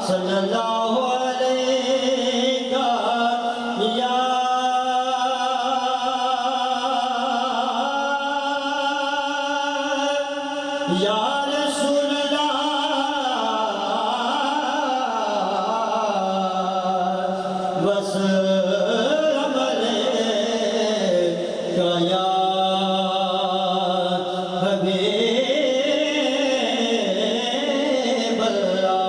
सल्लल्लाहु अलैहि या रसूल अल्लाह बस हमरे या हबीब अल्लाह।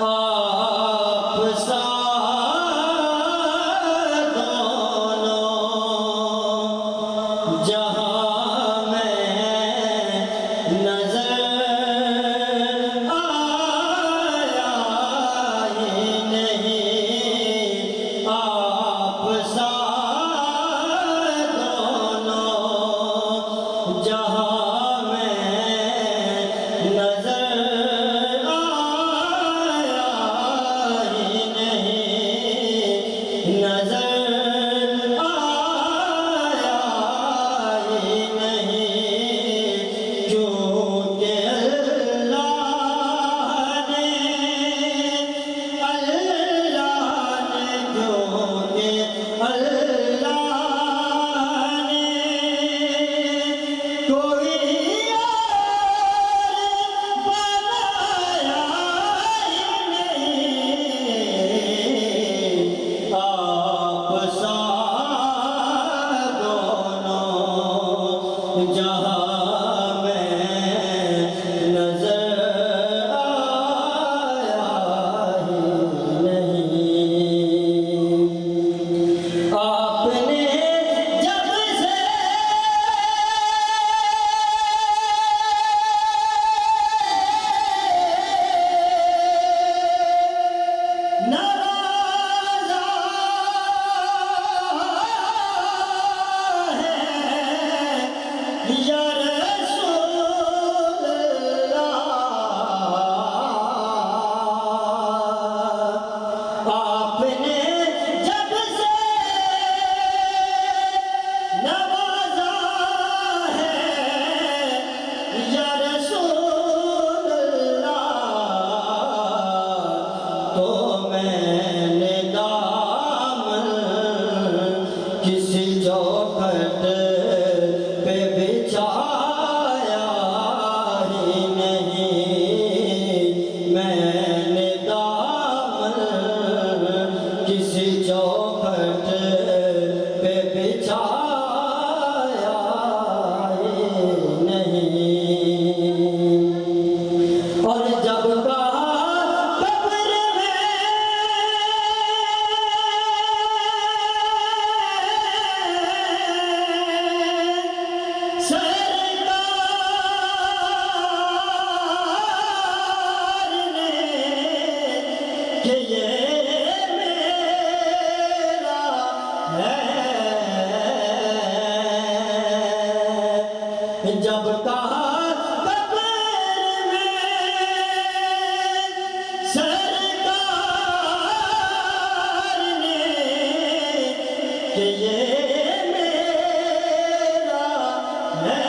आप सा जहाँ में नजर आया ही नहीं, आप सा दोनों जहाँ में नजर आया ही नहीं, नजर जहाँ में नजर आया ही नहीं, आपने जब से नवाजा है या रसूल अल्लाह, आपने जब से नवाजा है या रसूल अल्लाह, तो मैंने दामन किसी चौखट पे बिछाया ही नहीं, मैंने दामन किसी चौखट पे बिछाया ही नहीं। और जब कहा कब्र में सरकार ने कि ये मेरा है, जब कहा कब्र में सरकार ने कि ये मेरा है,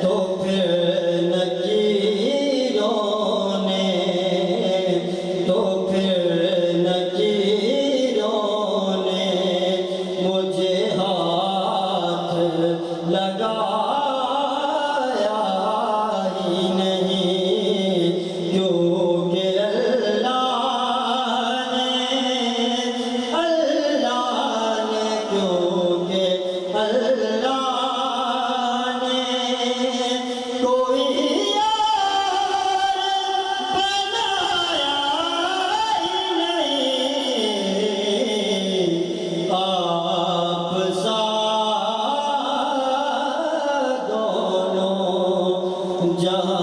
तो फिर नकीरों ने, तो फिर नकीरों ने मुझे हाथ लगाया ही नहीं, क्योंकि अल्लाह ने क्योंकि अल्लाह ने कोई यार बनाया ही नहीं, आप सा दोनों जहाँ